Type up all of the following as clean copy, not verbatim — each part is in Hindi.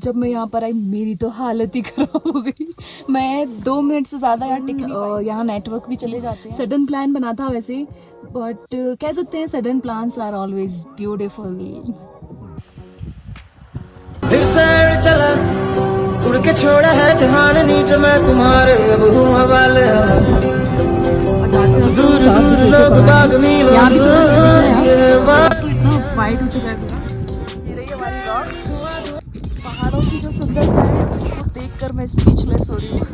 जब मैं यहाँ पर आई मेरी तो हालत ही खराब हो गई। मैं 2 मिनट से ज़्यादा यहाँ टिक नहीं पाई। यहाँ नेटवर्क भी चले जाते हैं। सडन प्लान बना था वैसे, बट कह सकते हैं sudden plans are always beautiful. फिर सैर चला उड़ के छोड़ा है जहान नीचे मैं तुम्हारे अब हूँ हवाले दूर दूर लोग बाग मिलो तो इतना वाइड हो चुका है। पहाड़ों की जो सुंदरता है उसको देखकर मैं स्पीचलेस हो रही हूँ।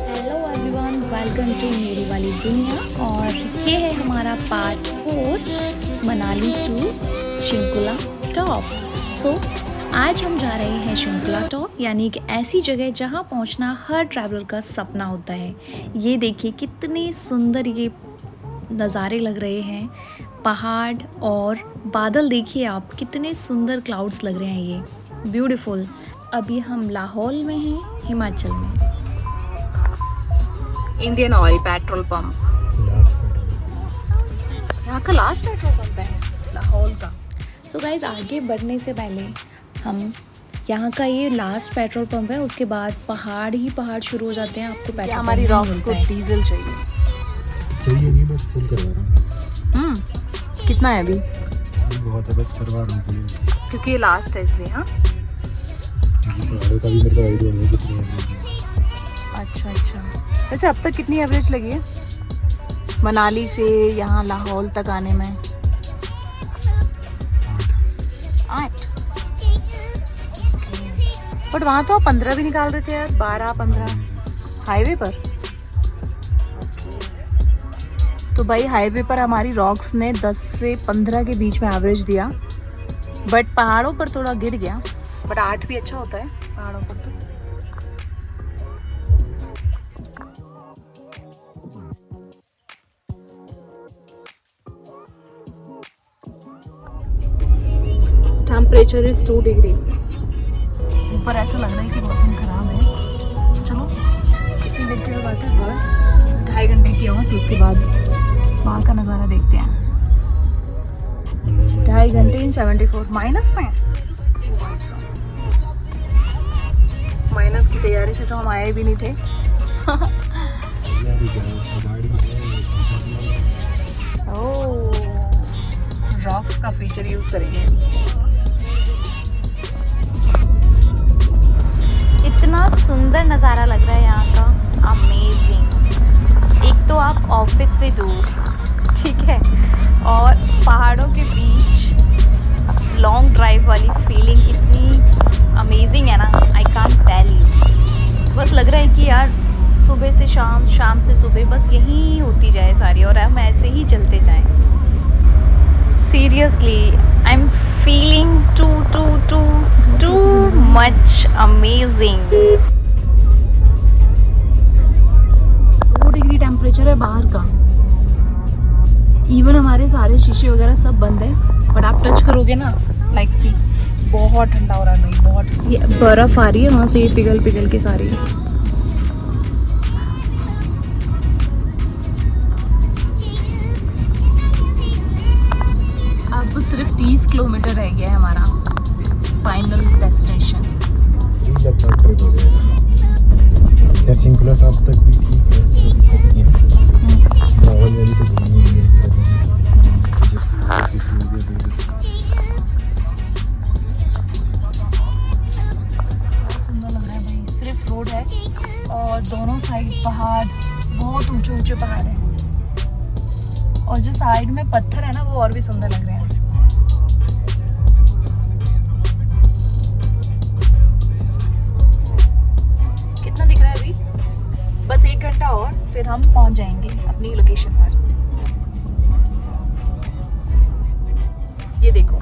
हेलो एवरीवन, वेलकम टू मेरी वाली दुनिया। और ये है हमारा part 4 Manali to Shinkula top. So आज हम जा रहे हैं शिंकुला टॉप, यानी कि ऐसी जगह जहाँ पहुँचना हर ट्रैवलर का सपना होता है। ये देखिए कितने सुंदर ये नज़ारे लग रहे हैं, पहाड़ और बादल देखिए आप, कितने सुंदर क्लाउड्स लग रहे हैं, ये ब्यूटीफुल। अभी हम लाहौल में हैं, हिमाचल में। इंडियन ऑयल पेट्रोल पंप, यहाँ का लास्ट पेट्रोल पंप है लाहौल का। सो गाइज, आगे बढ़ने से पहले हम यहाँ का ये लास्ट पेट्रोल पंप है, उसके बाद पहाड़ ही पहाड़ शुरू हो जाते हैं। आपको पेट्रोल हमारी रॉक्स को डीजल चाहिए नहीं, बस फुल करवा रहा हूँ। कितना है अभी? बहुत है, बस करवा रहा हूँ क्योंकि ये लास्ट है इसलिए। हाँ, पहाड़ों का भी मेरे को आइडिया नहीं है कितना है। अच्छा। वैसे अब तक कितनी एवरेज लगी है मनाली से यहाँ लाहौल तक आने में? 8। बट वहाँ तो 15 भी निकाल रहे थे यार, 12-15 हाईवे पर। तो भाई हाईवे पर हमारी रॉक्स ने 10 से 15 के बीच में एवरेज दिया, बट पहाड़ों पर थोड़ा गिर गया। बट 8 भी अच्छा होता है पहाड़ों पर तो। Temperature is 2 degree. ऊपर ऐसा लग रहा है कि मौसम खराब है। चलो इतनी देर की बात है, बस 2.5 घंटे की और, फिर उसके बाद वहाँ का नज़ारा देखते हैं। 2.5 घंटे इन 74 माइनस में। माइनस की तैयारी से तो हम आए भी नहीं थे। ओह, रॉक्स का फीचर यूज करेंगे। इतना सुंदर नज़ारा लग रहा है यहाँ का, अमेजिंग। एक तो आप ऑफिस से दूर, ठीक है, और पहाड़ों के बीच लॉन्ग ड्राइव वाली फीलिंग इतनी अमेजिंग है ना, आई कांट टेल यू। बस लग रहा है कि यार सुबह से शाम, शाम से सुबह, बस यही होती जाए सारी, और हम ऐसे ही चलते जाएं। Seriously I am feeling too much amazing. 2 degree temperature है बाहर का। इवन हमारे सारे शीशे वगैरह सब बंद है, बट आप टच करोगे ना, लाइक सी, बहुत ठंडा हो रहा है भाई, बहुत। ये बर्फ आ रही है वहाँ से, पिघल के सारी। अब सिर्फ 30 किलोमीटर रह गया है हमारा फाइनल डेस्टिनेशन। शिंकुला टॉप तक भी ठीक है, इसमें दिक्कत नहीं है। लाहौल वाली तो घूमनी नहीं है, सुंदर लग रहा है भाई। सिर्फ रोड है और दोनों साइड पहाड़, बहुत ऊंचे पहाड़ हैं, और जो साइड में पत्थर है ना वो और भी सुंदर लग रहे हैं। कितना दिख रहा है अभी? बस 1 घंटा और, फिर हम पहुंच जाएंगे अपनी लोकेशन पर। ये देखो,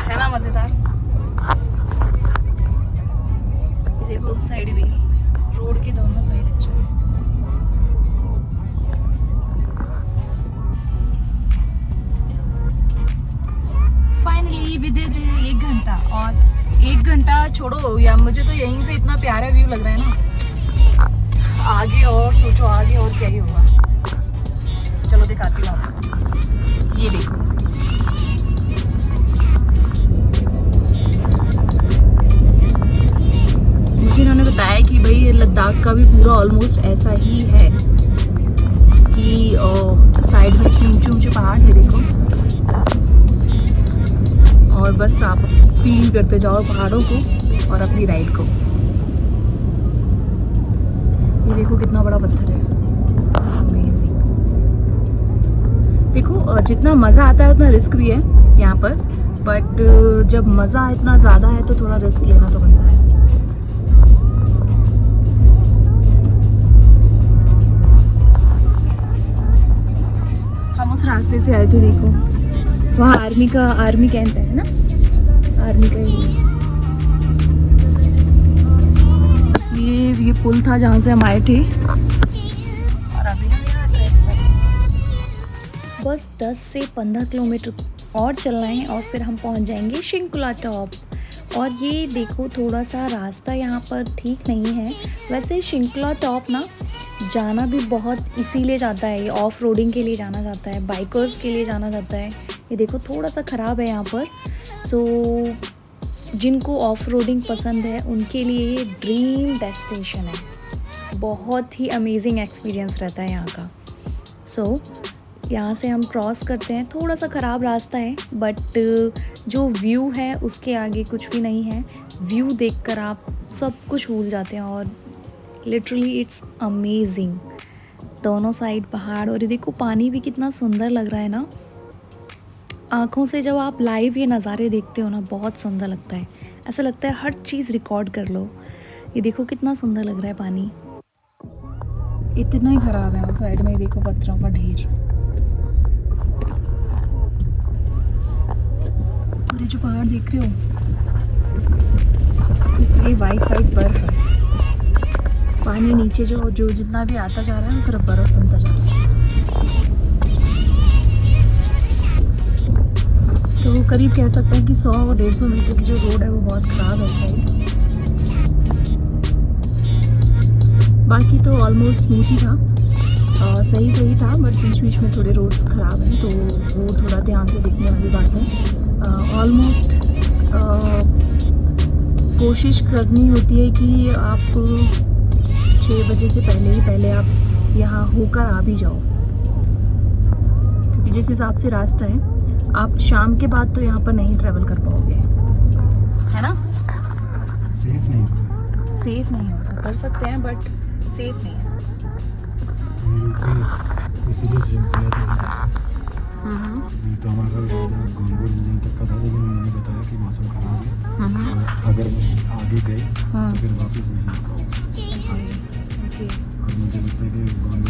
है ना मजेदार? ये देखो उस साइड भी, रोड के दोनों साइड अच्छा है। फाइनली वी डिड 1 घंटा और 1 घंटा छोड़ो या मुझे तो यहीं से इतना प्यारा व्यू लग रहा है ना, आगे और सोचो आगे और क्या ही होगा। चलो दिखाती हूँ आपको, ये देखो। मुझे इन्होंने बताया कि भाई लद्दाख का भी पूरा ऑलमोस्ट ऐसा ही है कि साइड में इतने ऊंचे ऊंचे पहाड़ है देखो, और बस आप फील करते जाओ पहाड़ों को और अपनी राइड को। ये देखो कितना बड़ा पत्थर है, अमेजिंग। देखो जितना मज़ा आता है उतना रिस्क भी है यहाँ पर, बट जब मज़ा इतना ज़्यादा है तो थोड़ा रिस्क लेना तो बनता है। हम उस रास्ते से आए थे, देखो वहाँ आर्मी कैंप है ना, आर्मी का ये पुल था जहाँ से हम आए थे, और अभी हम यहाँ बस 10 से 15 किलोमीटर और चलना है और फिर हम पहुँच जाएंगे शिंकुला टॉप। और ये देखो थोड़ा सा रास्ता यहाँ पर ठीक नहीं है। वैसे शिंकुला टॉप ना जाना भी बहुत इसीलिए जाता है, ये ऑफ रोडिंग के लिए जाना जाता है, बाइकर्स के लिए जाना जाता है। ये देखो थोड़ा सा ख़राब है यहाँ पर, सो जिनको ऑफ रोडिंग पसंद है उनके लिए ये ड्रीम डेस्टिनेशन है। बहुत ही अमेजिंग एक्सपीरियंस रहता है यहाँ का। सो यहाँ से हम क्रॉस करते हैं, थोड़ा सा ख़राब रास्ता है बट जो व्यू है उसके आगे कुछ भी नहीं है। व्यू देखकर आप सब कुछ भूल जाते हैं और लिटरली इट्स अमेजिंग। दोनों साइड पहाड़, और ये देखो पानी भी कितना सुंदर लग रहा है ना। आँखों से जब आप लाइव ये नज़ारे देखते हो ना बहुत सुंदर लगता है, ऐसा लगता है हर चीज़ रिकॉर्ड कर लो। ये देखो कितना सुंदर लग रहा है पानी, इतना ही ख़राब है। उस साइड में देखो पत्थरों का ढेर, और ये जो पहाड़ देख रहे हो इसमें वाइट बर्फ है। पानी नीचे जो जितना भी आता जा रहा है सिर्फ बर्फ बनता जा रहा है। तो करीब कह सकते हैं कि 100-150 मीटर की जो रोड है वो बहुत ख़राब है साइड। बाकी तो ऑलमोस्ट स्मूथ ही था, सही था, बट बीच में थोड़े रोड्स ख़राब हैं तो वो थोड़ा ध्यान से देखने वाली बात है। ऑलमोस्ट कोशिश करनी होती है कि आप 6 बजे से पहले आप यहाँ होकर आ भी जाओ, क्योंकि जिस हिसाब से रास्ता है आप शाम के बाद तो यहाँ पर नहीं ट्रैवल कर पाओगे, है ना। सेफ नहीं होता, कर सकते हैं बट सेफ नहीं है। इसीलिए तो हमारा गोलगोल तक का था, लेकिन उन्होंने बताया कि मौसम खराब है और अगर आगे गए तो फिर वापस नहीं आ पाओगे। और मुझे लगता है कि गोलगोल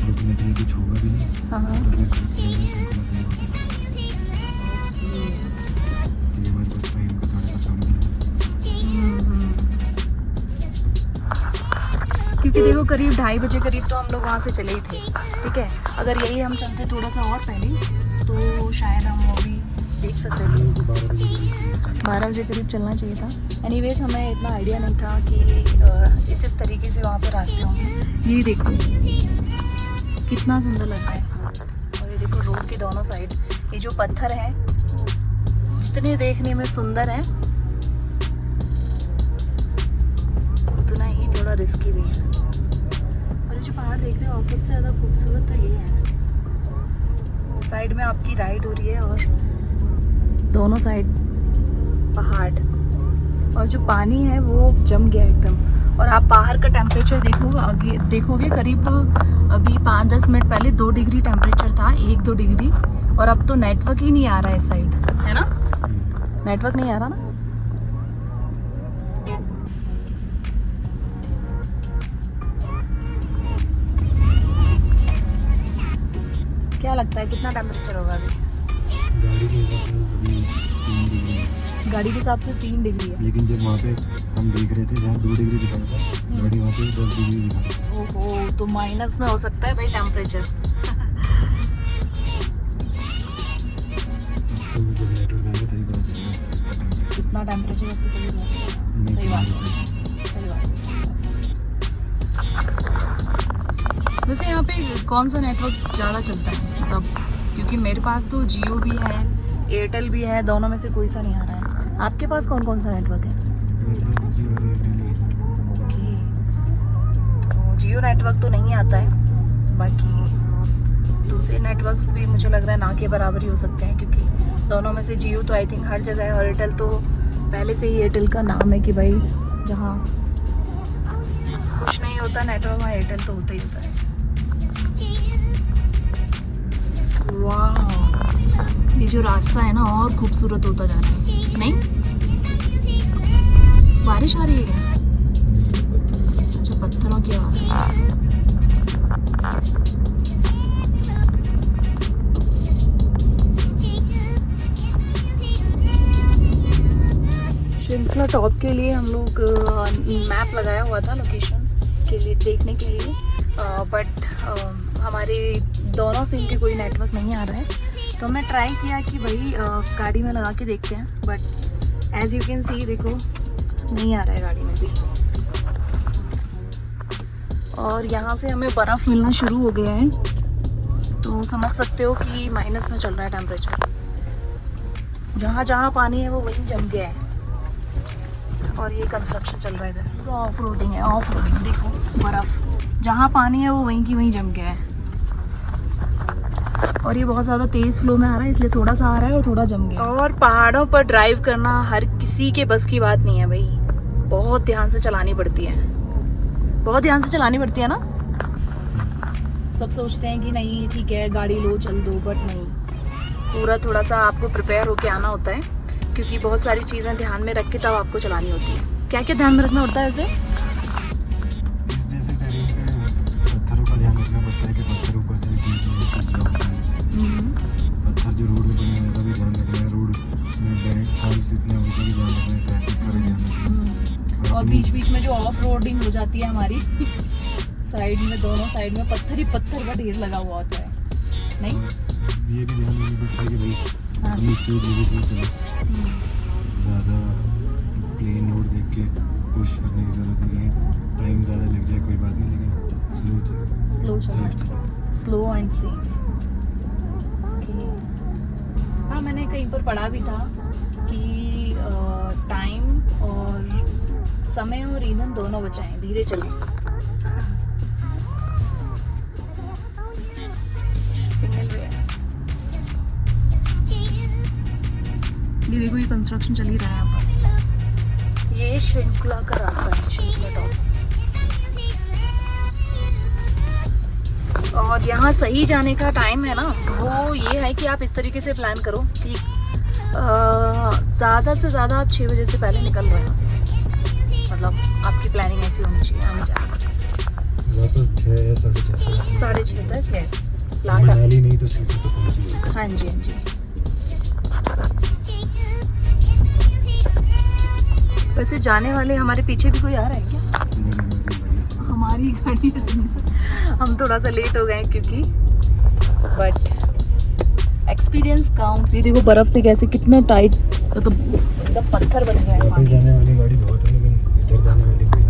रुकने के लिए कुछ होगा भी नहीं, तो फिर इसलिए शिंकुला से ये हमारे पास टाइम बताने का काम नहीं। क्योंकि देखो करीब 2:30 बजे करीब तो हम लोग वहाँ से चले ही थे, ठीक है। अगर यही हम चलते थोड़ा सा और पहले तो शायद हम वो भी देख सकते थे। 12 बजे करीब चलना चाहिए था। एनीवेज हमें इतना आइडिया नहीं था कि इस तरीके से वहाँ पे रास्ते होंगे। ये देखो कितना सुंदर लगता है, और ये देखो रोड के दोनों साइड ये जो पत्थर हैं जितने देखने में सुंदर हैं उतना ही थोड़ा रिस्की भी है। और ये जो पहाड़ देख रहे हो आप, सबसे ज़्यादा खूबसूरत तो ये है। साइड में आपकी राइड हो रही है और दोनों साइड पहाड़, और जो पानी है वो जम गया एकदम। और आप बाहर का टेम्परेचर देखोगे करीब अभी 5-10 मिनट पहले 2 डिग्री टेम्परेचर था, 1-2 डिग्री, और अब तो नेटवर्क ही नहीं आ रहा है इस साइड, है ना। नेटवर्क नहीं आ रहा ना। क्या लगता है कितना टेम्परेचर होगा अभी? गाड़ी के हिसाब से 3 डिग्री है, लेकिन जब वहाँ पे हम देख रहे थे जहाँ 2 डिग्री दिखा रहा था, गाड़ी वहाँ पे 10 डिग्री दिखा रहा था। ओहो, तो माइनस में हो सकता है भाई टेम्परेचर। तो जब नेटवर्क आएगा तभी पता चलेगा। इतना टेम्परेचर होती कभी नहीं। सही बात है, सही बात है। वैसे यहाँ पे कौन सा नेटवर्क ज़्यादा चलता है मतलब, क्योंकि मेरे पास तो जियो भी है, एयरटेल भी है, दोनों में से कोई सा नहीं आ रहा है। आपके पास कौन कौन सा नेटवर्क है? ओके, तो जियो नेटवर्क तो नहीं आता है, बाकी दूसरे नेटवर्क्स भी मुझे लग रहा है ना के बराबर ही हो सकते हैं, क्योंकि दोनों में से जियो तो आई थिंक हर जगह है, और एयरटेल तो पहले से ही एयरटेल का नाम है कि भाई जहाँ कुछ नहीं होता नेटवर्क वहाँ एयरटेल तो होता ही होता है। वाह, ये जो रास्ता है ना और खूबसूरत होता जा रहा है। नहीं, बारिश आ रही है क्या? अच्छा, पत्थरों की आवाज है। श्रृंखला टॉप के लिए हम लोग मैप लगाया हुआ था लोकेशन के लिए देखने के लिए, बट हमारे दोनों सिम के कोई नेटवर्क नहीं आ रहा है, तो हमने ट्राई किया कि भाई गाड़ी में लगा के देखते हैं, but as you can see देखो नहीं आ रहा है गाड़ी में भी। और यहाँ से हमें बर्फ़ मिलना शुरू हो गया है, तो समझ सकते हो कि माइनस में चल रहा है टेम्परेचर। जहाँ जहाँ पानी है वो वहीं जम गया है, और ये कंस्ट्रक्शन चल रहा है इधर। पूरा ऑफ रोडिंग है, ऑफ रोडिंग। देखो बर्फ़ जहाँ पानी है वो वहीं की वहीं जम गया है, और ये बहुत ज़्यादा तेज़ फ्लो में आ रहा है, इसलिए थोड़ा सा आ रहा है और थोड़ा जम गया। और पहाड़ों पर ड्राइव करना हर किसी के बस की बात नहीं है भाई, बहुत ध्यान से चलानी पड़ती है, बहुत ध्यान से चलानी पड़ती है ना। सब सोचते हैं कि नहीं ठीक है गाड़ी लो चल दो, बट नहीं, पूरा थोड़ा सा आपको प्रिपेयर होके आना होता है, क्योंकि बहुत सारी चीज़ें ध्यान में रख के तब आपको चलानी होती है। क्या क्या ध्यान में रखना होता है ऐसे? जैसे पत्थरों का ध्यान रखना पड़ता है कि पत्थर ऊपर से गिर जाए, पत्थर जो रोड में बने हैं उनका भी ध्यान रखना है, रोड में टाइल्स इतने होने का भी ध्यान रखना है, ट्रैफिक का भी ध्यान रखना है। और बीच बीच में जो ऑफ रोडिंग हो जाती है हमारी साइड में, दोनों साइड में पत्थर ही पत्थर का ढेर लगा हुआ होता है। नहीं, ये भी ध्यान रखना पड़ता है कि भाई अपनी स्पीड लिमिट में चले, ज़्यादा प्लेन रोड देख के पुश करने की ज़रूरत नहीं है, टाइम ज़्यादा लग जाए कोई बात नहीं, लेकिन स्लो चले, स्लो एंड सेफ। हाँ, मैंने कहीं पर पढ़ा भी था कि टाइम और समय और ईंधन दोनों बचाएं, धीरे चलें। सिंगल वे है ये, देखो ये कंस्ट्रक्शन चल ही रहा है यहाँ पर। ये श्रृंखला का रास्ता है, श्रृंखला टॉप। और यहाँ सही जाने का टाइम है ना, वो ये है कि आप इस तरीके से प्लान करो कि ज़्यादा से ज़्यादा आप 6 बजे से पहले निकल रहे हैं यहाँ से, मतलब आपकी प्लानिंग ऐसी होनी चाहिए आने जाने की। वापस 6 या 6:30 तक, यस। मनाली नहीं तो सीधे तो पहुँच। हाँ जी, हाँ जी। वैसे जाने वाले हमारे पीछे भी कोई आ रहा है क्या? हमारी गाड़ी से हम थोड़ा सा लेट हो गए क्योंकि, बट एक्सपीरियंस काउंट्स। ये देखो बर्फ से कैसे कितना टाइट, तो एकदम पत्थर बन गया है। वापस जाने वाली गाड़ी बहुत है, लेकिन इधर जाने वाली कोई नहीं।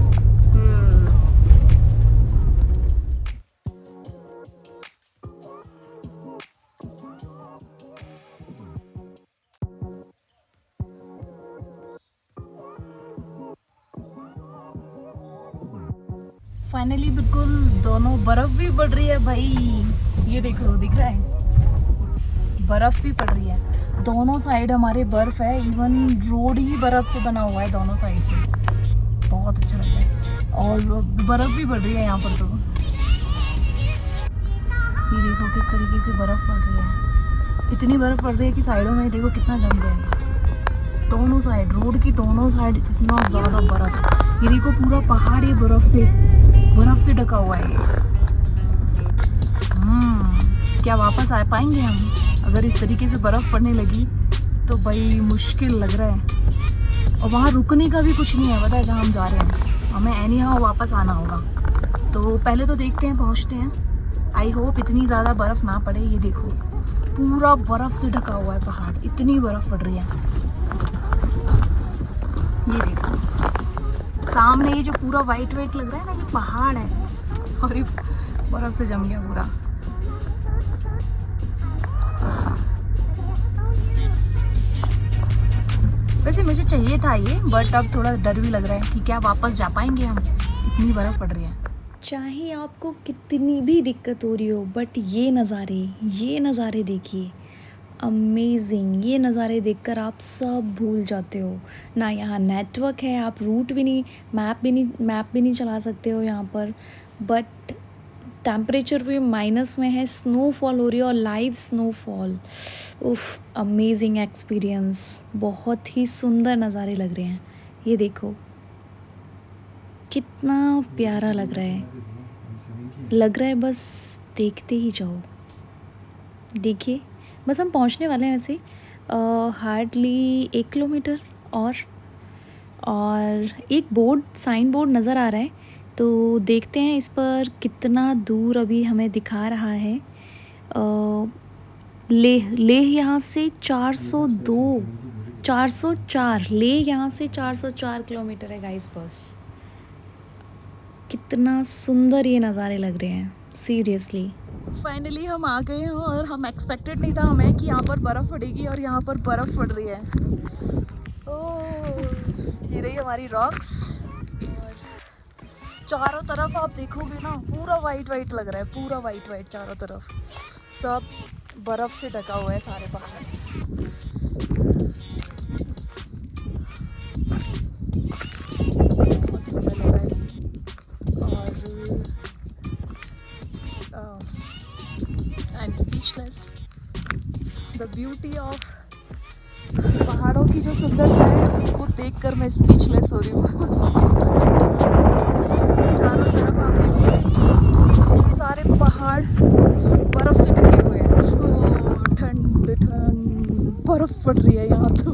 फाइनली बिल्कुल दोनों, बर्फ भी पड़ रही है भाई, ये देखो दिख रहा है, बर्फ भी पड़ रही है दोनों साइड, हमारे बर्फ है, इवन रोड ही बर्फ से बना हुआ है दोनों साइड से, बहुत अच्छा लग रहा है। और बर्फ भी पड़ रही है यहाँ पर, तो ये देखो किस तरीके से बर्फ पड़ रही है, इतनी बर्फ पड़ रही है कि साइडों में देखो कितना जम गया है, दोनों साइड, रोड की दोनों साइड इतना ज़्यादा बर्फ। ये देखो पूरा पहाड़ ये बर्फ से ढका हुआ है। क्या वापस आ पाएंगे हम अगर इस तरीके से बर्फ़ पड़ने लगी तो? भाई मुश्किल लग रहा है। और वहाँ रुकने का भी कुछ नहीं है, पता है, जहाँ हम जा रहे हैं हमें एनी हाउ वापस आना होगा। तो पहले तो देखते हैं, पहुँचते हैं। आई होप इतनी ज़्यादा बर्फ़ ना पड़े। ये देखो पूरा बर्फ़ से ढका हुआ है पहाड़, इतनी बर्फ़ पड़ रही है। ये देखो सामने ये जो पूरा वाइट वाइट लग रहा है ना, ये पहाड़ है और ये बर्फ से जम गया पूरा। वैसे मुझे चाहिए था ये, बट अब थोड़ा डर भी लग रहा है कि क्या वापस जा पाएंगे हम, इतनी बर्फ पड़ रही है। चाहे आपको कितनी भी दिक्कत हो रही हो, बट ये नज़ारे देखिए, अमेजिंग। ये नज़ारे देखकर आप सब भूल जाते हो। ना यहाँ नेटवर्क है, आप रूट भी नहीं, मैप भी नहीं चला सकते हो यहाँ पर। बट टेम्परेचर भी माइनस में है, स्नोफॉल हो रही है और लाइव स्नोफॉल। उफ, अमेजिंग एक्सपीरियंस। बहुत ही सुंदर नज़ारे लग रहे हैं। ये देखो कितना प्यारा लग रहा है, बस देखते ही जाओ। देखिए बस हम पहुंचने वाले हैं वैसे, हार्डली 1 किलोमीटर और एक साइन बोर्ड नज़र आ रहा है, तो देखते हैं इस पर कितना दूर अभी हमें दिखा रहा है। लेह यहाँ से 404 लेह यहाँ से 404 किलोमीटर है गाइस। बस कितना सुंदर ये नज़ारे लग रहे हैं, सीरियसली। फाइनली हम आ गए हैं और हम एक्सपेक्टेड नहीं था हमें कि यहाँ पर बर्फ़ पड़ेगी, और यहाँ पर बर्फ़ पड़ रही है। ओह, ये रही हमारी रॉक्स। चारों तरफ आप देखोगे ना, पूरा वाइट वाइट लग रहा है, पूरा वाइट वाइट चारों तरफ, सब बर्फ़ से ढका हुआ है सारे पहाड़। बहुत सुंदर लग रहा है। I am speechless. The beauty of पहाड़ों की जो सुंदरता है, उसको देखकर मैं स्पीचलेस हो रही हूँ। चारों तरफ आप देखिए, सारे पहाड़ बर्फ से ढके हुए हैं। ठंड बर्फ पड़ रही है यहाँ तो।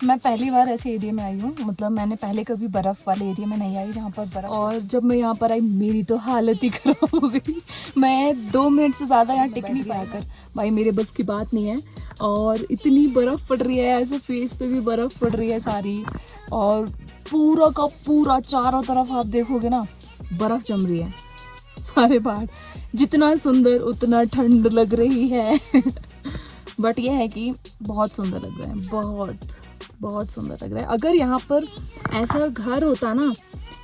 मैं पहली बार ऐसे एरिया में आई हूँ, मतलब मैंने पहले कभी बर्फ़ वाले एरिया में नहीं आई जहाँ पर बर्फ़। और जब मैं यहाँ पर आई, मेरी तो हालत ही ख़राब हो गई। मैं 2 मिनट से ज़्यादा यहाँ टिक नहीं पाया कर, भाई मेरे बस की बात नहीं है। और इतनी बर्फ़ पड़ रही है, ऐसे फेस पे भी बर्फ़ पड़ रही है सारी, और पूरा का पूरा चारों तरफ आप देखोगे ना, बर्फ़ जम रही है सारे पहाड़। जितना सुंदर उतना ठंड लग रही है। बट यह है कि बहुत सुंदर लग रहा है, बहुत सुंदर लग रहा है। अगर यहाँ पर ऐसा घर होता ना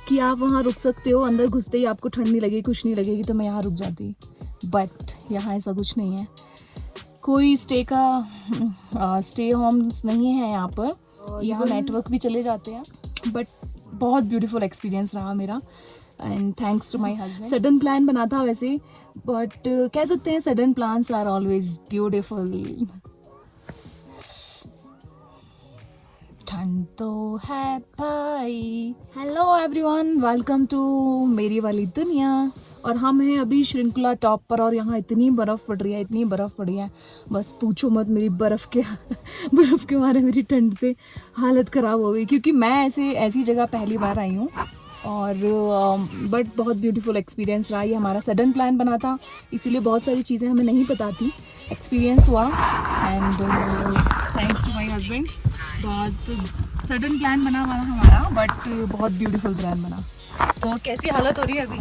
कि आप वहाँ रुक सकते हो, अंदर घुसते ही आपको ठंड नहीं लगेगी, कुछ नहीं लगेगी, तो मैं यहाँ रुक जाती। बट यहाँ ऐसा कुछ नहीं है, कोई स्टे होम्स नहीं है यहाँ पर, यहाँ नेटवर्क भी चले जाते हैं। बट बहुत ब्यूटीफुल एक्सपीरियंस रहा मेरा, and thanks to my husband. Sudden plan बना था वैसे, बट कह सकते हैं sudden plans are always beautiful. ठंड तो है भाई। हेलो एवरीवन, वेलकम टू मेरी वाली दुनिया। और हम हैं अभी श्रृंखला टॉप पर, और यहाँ इतनी बर्फ़ पड़ रही है, इतनी बर्फ़ पड़ी है, बस पूछो मत। मेरी बर्फ़ के मारे मेरी ठंड से हालत ख़राब हो गई, क्योंकि मैं ऐसी जगह पहली बार आई हूँ। और बट बहुत ब्यूटीफुल एक्सपीरियंस रहा। ये हमारा सडन प्लान बना था, इसीलिए बहुत सारी चीज़ें हमें नहीं पता थी, एक्सपीरियंस हुआ। And thanks to my husband. बहुत सडन प्लान बना हुआ हमारा, बट बहुत ब्यूटीफुल प्लान बना। तो कैसी हालत हो रही है अभी?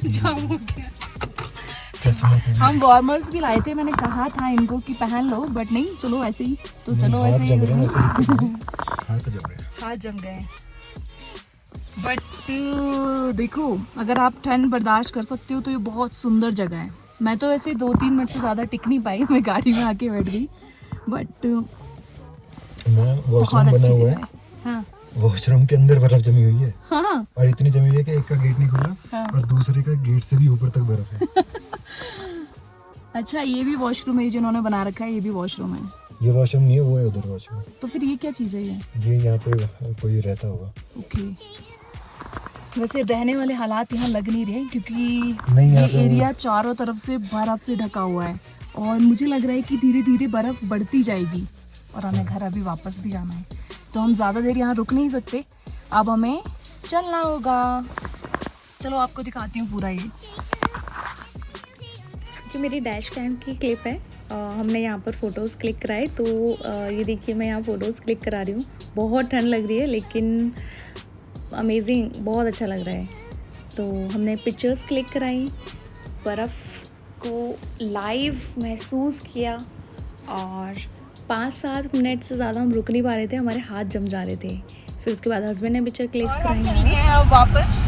जाम हो गया। हम वार्मर्स भी लाए थे, मैंने कहा था इनको कि पहन लो, बट नहीं, चलो ऐसे ही, तो चलो ऐसे ही। हाथ जम गए। बट देखो, अगर आप ठंड बर्दाश्त कर सकते हो तो ये बहुत सुंदर जगह है। मैं तो वैसे 2-3 मिनट से ज़्यादा टिक नहीं पाई, मैं गाड़ी में आके बैठ गई। बट बहुत अच्छी जगह है। हाँ, वॉशरूम के अंदर बर्फ जमी हुई है। हाँ, और इतनी जमी हुई है कि एक का गेट नहीं खुला। हाँ। और दूसरे का गेट से भी ऊपर तक बर्फ है। अच्छा, ये भी वॉशरूम है जिन्होंने बना रखा है, ये भी वॉशरूम है। ये वॉशरूम नहीं है, वो है उधर वॉशरूम। तो फिर ये क्या चीज़ है? ये यहाँ पे कोई रहता होगा। ओके। वैसे रहने वाले हालात यहाँ लग नहीं रहे, क्योंकि नहीं, ये एरिया चारों तरफ से बर्फ से ढका हुआ है, और मुझे लग रहा है कि धीरे धीरे बर्फ़ बढ़ती जाएगी और हमें घर अभी वापस भी जाना है, तो हम ज़्यादा देर यहाँ रुक नहीं सकते, अब हमें चलना होगा। चलो आपको दिखाती हूँ पूरा ये। जो मेरी डैश कैम की क्लिप है, हमने यहाँ पर फ़ोटोज़ क्लिक कराए, तो ये देखिए मैं यहाँ फ़ोटोज़ क्लिक करा रही हूँ। बहुत ठंड लग रही है लेकिन अमेजिंग, बहुत अच्छा लग रहा है। तो हमने पिक्चर्स क्लिक कराई, बर्फ़ को लाइव महसूस किया और 5-7 मिनट से ज़्यादा हम रुक नहीं पा रहे थे, हमारे हाथ जम जा रहे थे। फिर उसके बाद हस्बैंड ने पिक्चर क्लिक कराई। चल गए हैं अब वापस।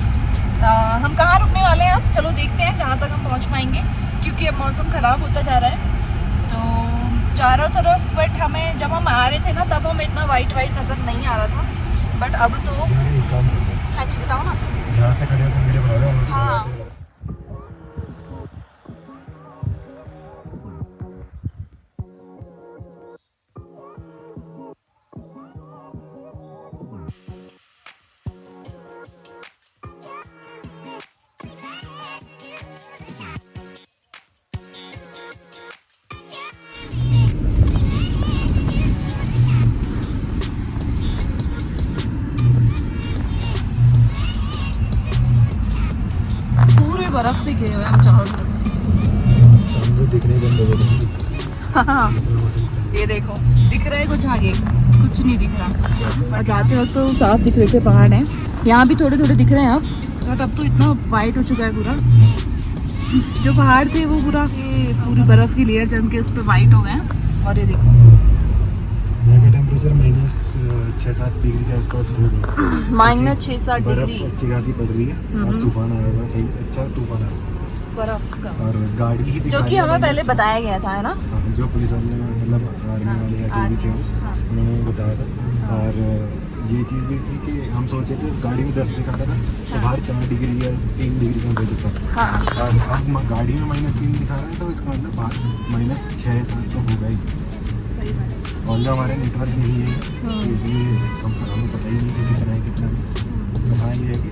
हम कहाँ रुकने वाले हैं अब, चलो देखते हैं जहाँ तक हम पहुँच पाएंगे, क्योंकि अब मौसम ख़राब होता जा रहा है तो चारों तरफ। बट हमें जब हम आ रहे थे ना तब हमें इतना वाइट नज़र नहीं आ रहा था, बट अब तो अच्छा बताओ ना। यहाँ से खड़े होकर वीडियो बना रहे हो। हाँ बर्फ से घिरे हुए हम चारों तरफ से। समुद्र दिखने बंद हो गए। हाँ ये देखो दिख रहा है कुछ आगे, कुछ नहीं दिख रहा। और जाते वक्त तो साफ दिख रहे थे पहाड़ हैं, यहाँ भी थोड़े थोड़े दिख रहे हैं अब, बट अब तो इतना वाइट हो चुका है पूरा। जो पहाड़ थे वो पूरा ये पूरी बर्फ की लेयर जम के उस पर वाइट हो गए हैं। और ये देखो यहाँ का टेम्परेचर -6-7 डिग्री के आसपास होगा। -6-7 बर्फ डिग्री अच्छी खासी पड़ रही है और तूफान आया हुआ, सही अच्छा तूफान आया बर्फ का, और गाड़ी ही जो कि हमें पहले बताया गया था, है ना। हाँ, जो पुलिस वाले मतलब आर्मी वाले या जो भी थे उन्होंने बताया था। और ये चीज़ भी थी कि हम सोचे थे गाड़ी में 10 दिखा था तो बाहर 4 डिग्री या 3 डिग्री टेम्परेचर था, और अब गाड़ी में -3 दिखा रहा है, तो इसका मतलब बाहर -6-7 तो होगा ही। सही बात है। और जो हमारे नेटवर्क नहीं है इसलिए हमें पता ही नहीं कि कितना है कितना नहीं। तो हाँ ये है कि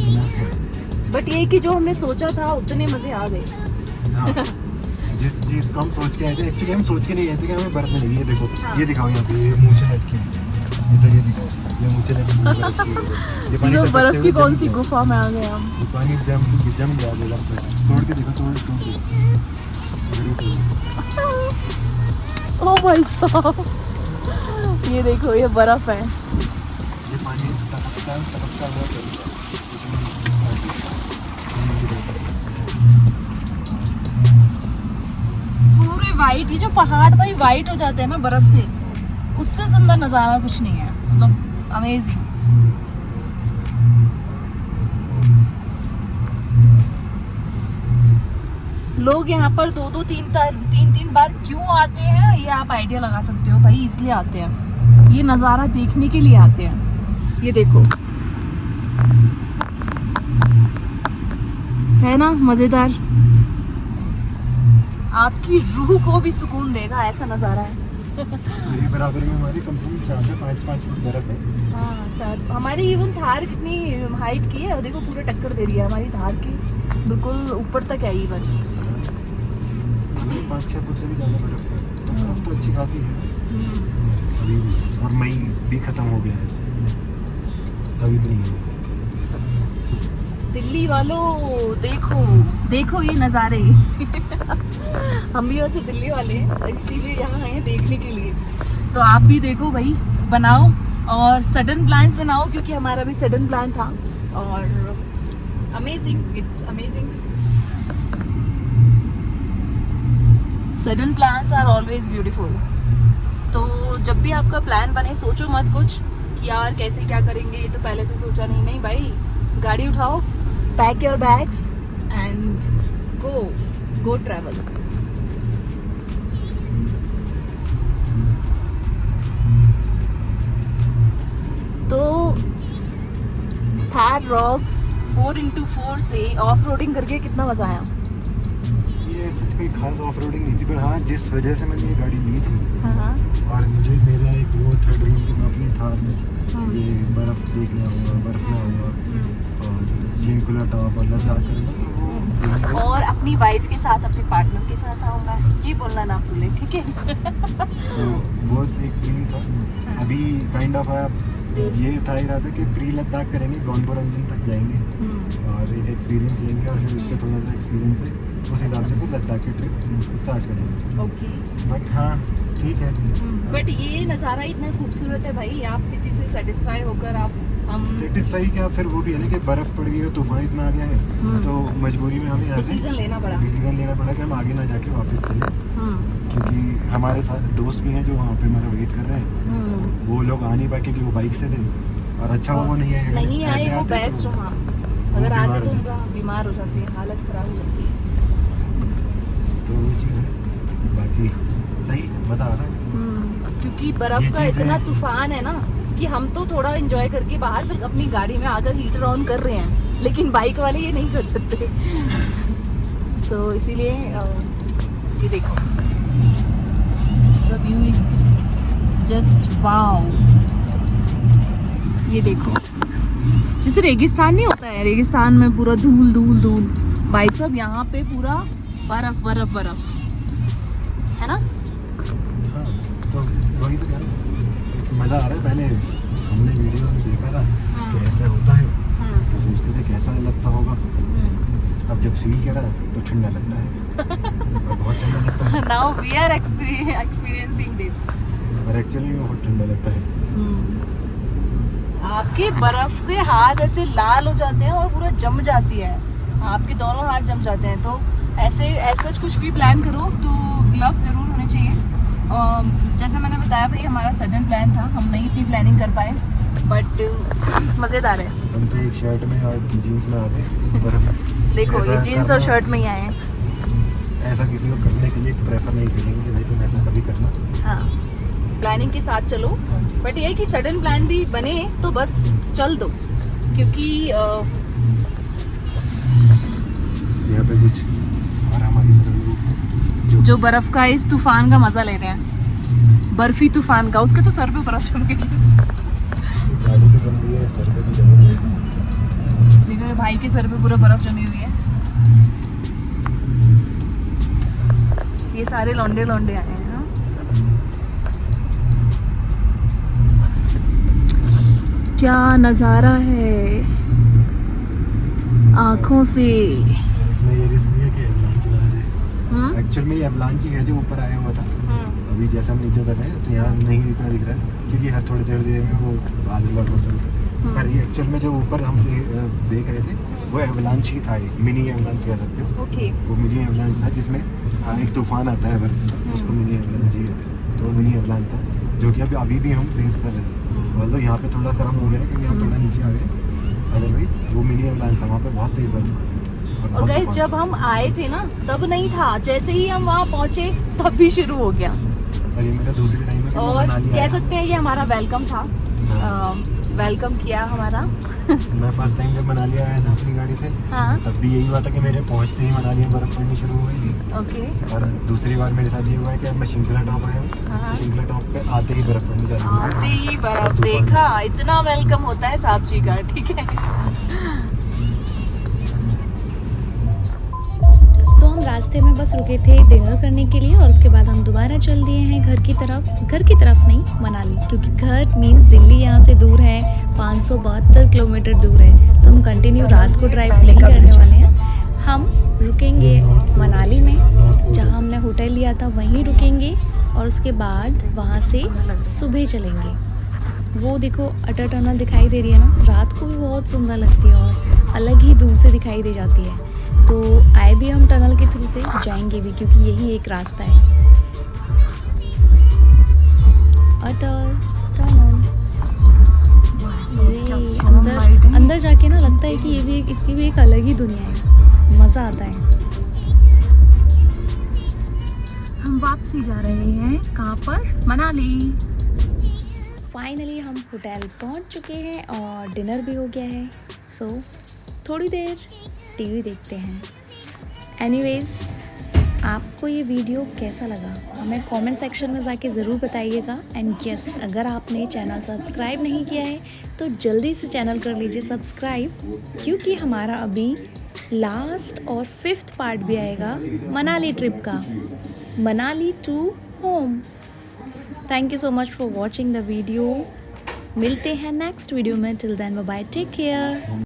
इतना है, बट ये कि जो हमने सोचा था उतने मज़े आ गए। हाँ, जिस चीज़ को हम सोच के आए थे, एक्चुअली हम सोच के नहीं आए थे कि हमें बर्फ मिलेगी। ये देखो ये दिखाओ यहाँ पे, ये मुँह से लटकी है, ये तो ये दिखाओ, ये मुँह से लटकी है। ये बर्फ की कौन सी गुफा में आ गए हम। ये पानी जम गया एकदम से। तोड़ के देखो, टूट ओ भाई साहब ये देखो ये बर्फ है। ये पानी टपकता हुआ चलता है। पूरे वाइट, ये जो पहाड़ भाई वाइट हो जाते हैं ना बर्फ से, उससे सुंदर नज़ारा कुछ नहीं है, मतलब अमेजिंग। लोग यहाँ पर 2-2, 3-3 बार क्यों आते हैं ये आप आइडिया लगा सकते हो भाई, इसलिए आते हैं, ये नज़ारा देखने के लिए आते हैं। ये देखो है ना मज़ेदार, आपकी रूह को भी सुकून देगा ऐसा नज़ारा है। ये बराबर में हमारी कम से कम 4 से 5 फुट बर्फ है। हाँ 4, हमारी इवन थार कितनी हाइट की है और देखो पूरे टक्कर दे रही है हमारी थार की, बिल्कुल ऊपर तक है इवन। 5-6 फुट से भी ज़्यादा बर्फ है, तो बर्फ तो अच्छी खासी है अभी भी। और मई भी ख़त्म हो गया है, तभी तो नहीं है। दिल्ली वालों देखो देखो ये नज़ारे हम भी वैसे दिल्ली वाले हैं इसीलिए यहाँ आए हैं देखने के लिए, तो आप भी देखो भाई, बनाओ और सडन प्लान्स बनाओ, क्योंकि हमारा भी सडन प्लान था और amazing, it's amazing. Sudden plans are always beautiful. तो जब भी आपका प्लान बने सोचो मत कुछ कि यार कैसे क्या करेंगे, ये तो पहले से सोचा नहीं भाई, गाड़ी उठाओ, pack your bags and go travel. तो थार रॉक्स 4x4 से ऑफ रोडिंग करके कितना मजा आया। ये सच कोई खास ऑफ रोडिंग नहीं थी, पर हाँ जिस वजह से मैंने ये गाड़ी ली थी, हाँ और मुझे मेरा एक वो था ड्रीम कि मैं अपनी थार में ये बर्फ़ देखने आऊँगा, बर्फ में आऊँगा और चिंकुला टॉप और लद्दाख करूँगा। और अपनी वाइफ के साथ, अपने पार्टनर के साथ आऊँगा, ये बोलना ना भूले, ठीक है। तो वो एक ड्रीम था। अभी काइंड ऑफ ये था इरादा कि प्री लद्दाख करेंगे, गौनपुर अंजन तक जाएंगे और एक एक्सपीरियंस लेंगे और फिर उससे थोड़ा सा एक्सपीरियंस है उस हिसाब से फिर लद्दाख की ट्रिप स्टार्ट करेंगे। ओके, बट हाँ ठीक है। बट ये नज़ारा इतना खूबसूरत है भाई, आप किसी से सेटिस्फाई होकर आप हम सेटिस्फाई क्या, फिर वो भी है ना कि बर्फ़ पड़ गई है, तूफान इतना आ गया है, तो मजबूरी में हमें यहाँ से डिसीजन लेना पड़ा। डिसीजन लेना पड़ा कि हम आगे ना जाके वापस चले, क्योंकि हमारे साथ दोस्त भी हैं जो वहाँ पे हमारा वेट कर रहे हैं। वो लोग आ नहीं पाए क्योंकि वो बाइक से थे और अच्छा वो नहीं आए, नहीं आए ऐसे वो आते बेस्ट। तो हाँ, अगर बीमार आते तो हो उनका बीमार हो जाती है, हालत ख़राब हो जाती है। तो वो चीज़ है, बाकी सही मज़ा आ रहा है। क्योंकि बर्फ ये का चीज़ इतना है। तूफान है ना कि हम तो थोड़ा एंजॉय करके बाहर फिर अपनी गाड़ी में आकर हीटर ऑन कर रहे हैं, लेकिन बाइक वाले ये नहीं कर सकते। तो इसीलिए ये देखो, the view is just wow. ये देखो, जैसे रेगिस्तान नहीं होता है, रेगिस्तान में पूरा धूल धूल धूल, भाई साहब यहाँ पे पूरा बर्फ बर्फ बर्फ है ना। हाँ, तो वही तो यार मज़ा आ रहा है। पहले हमने वीडियो में देखा था कि ऐसा होता है, तो सोचते थे कैसा लगता होगा। अब जब फील करा तो ठंडा लगता है और बहुत ठंडा लगता है। Now we are experiencing this. और एक्चुअली में बहुत ठंडा लगता है। आपके बर्फ से हाथ ऐसे लाल हो जाते हैं और पूरा जम जाती है, आपके दोनों हाथ जम जाते हैं। तो ऐसा कुछ भी प्लान करो तो ग्लव्स ज़रूर होने चाहिए। जैसे मैंने बताया भाई, हमारा सडन प्लान था, हम नहीं इतनी प्लानिंग कर पाए, बट मज़ेदार है। हम तो एक शर्ट में और जीन्स में आते पर देखो ऐसा ये जीन्स और करना- शर्ट में ही आए हैं। ऐसा किसी को करने के लिए प्रेफर नहीं करेंगे कि भाई तुम ऐसा कभी करना। हाँ, प्लानिंग के साथ चलो, बट ये है कि सडन प्लान भी बने तो बस चल दो, क्योंकि यहाँ पे कुछ और हमारी तरह जो बर्फ़ का इस तूफान का मज़ा ले रहे हैं, बर्फी तूफान का, उसके तो सर पे बर्फ जम गई। गाड़ी पे जम रही है, सर पे भी जम रही है। देखो ये भाई के सर पे पूरा बर्फ जमी हुई है। ये सारे लौंडे लौंडे आए हैं। हाँ? क्या नज़ारा है आँखों से। इसमें ये रिस्क भी है कि एवलांच ना आ जाए। एक्चुअल में ये एवलांच ही है जो ऊपर आया हुआ था। अभी जैसे हम नीचे उतर रहे हैं तो यहाँ नहीं इतना दिख रहा है, क्योंकि हर थोड़ी देर में वो बादल वादल हो सकता है। पर ये एक्चुअल में जो ऊपर हम देख रहे थे वो एवलांच ही था, एक मिनी एवलांच कह सकते हो। ओके, वो मिनी एवलांच था जिसमें एक तूफान आता है बर्फ, उसको मिनी एवलांच ही कहते हैं। तो वो मिनी एवलांच था जो कि अभी भी हम फेस कर रहे हैं। मतलब यहाँ पे थोड़ा कम हो गया है क्योंकि हम थोड़ा नीचे आ गए, अदरवाइज वो मिनी एवलांच था, वहाँ पे बहुत तेज बर्फ। और गाइस जब हम आए थे ना तब नहीं था, जैसे ही हम वहाँ पहुँचे तब भी शुरू हो गया। और ये मेरा दूसरी टाइम है कि मैं और मनाली कह आया। सकते हैं ये हमारा वेलकम था। वेलकम किया हमारा। मैं फर्स्ट टाइम जब मनाली आया था अपनी गाड़ी से, हाँ, तब भी यही हुआ था कि मेरे पहुंचते ही मनाली में बर्फ पड़नी शुरू हो गई थी। ओके। और दूसरी बार मेरे साथ ये हुआ है कि अब मैं शिंकला टॉप आया हूँ, हाँ। शिंकला टॉप पे आते ही बर्फ पड़नी चालू हो आते गई। ही बर्फ देखा, इतना वेलकम होता है साहब जी का, ठीक है। तो हम रास्ते में बस रुके थे डिनर करने के लिए और उसके बाद हम दोबारा चल दिए हैं घर की तरफ नहीं, मनाली, क्योंकि घर मीन्स दिल्ली यहाँ से दूर है, 572 किलोमीटर दूर है। तो हम कंटिन्यू रात को ड्राइव नहीं करने वाले हैं। हम रुकेंगे मनाली में, जहाँ हमने होटल लिया था वहीं रुकेंगे और उसके बाद वहाँ से सुबह चलेंगे। वो देखो अटल टनल दिखाई दे रही है ना, रात को भी बहुत सुंदर लगती है और अलग ही दूर से दिखाई दे जाती है। तो आए भी हम टनल के थ्रू से, जाएंगे भी क्योंकि यही एक रास्ता है। अटल टनल अंदर जाके ना लगता है कि ये भी इसकी भी एक अलग ही दुनिया है, मज़ा आता है। हम वापसी जा रहे हैं कहाँ पर? मनाली। फाइनली हम होटल पहुंच चुके हैं और डिनर भी हो गया है। सो थोड़ी देर टीवी देखते हैं। एनीवेज, आपको ये वीडियो कैसा लगा हमें कमेंट सेक्शन में जाके ज़रूर बताइएगा। एंड यस, अगर आपने चैनल सब्सक्राइब नहीं किया है तो जल्दी से चैनल कर लीजिए सब्सक्राइब, क्योंकि हमारा अभी लास्ट और 5th पार्ट भी आएगा मनाली ट्रिप का, Manali to home. Thank you so much for watching the video. मिलते हैं नेक्स्ट वीडियो में। Till then bye bye, take care.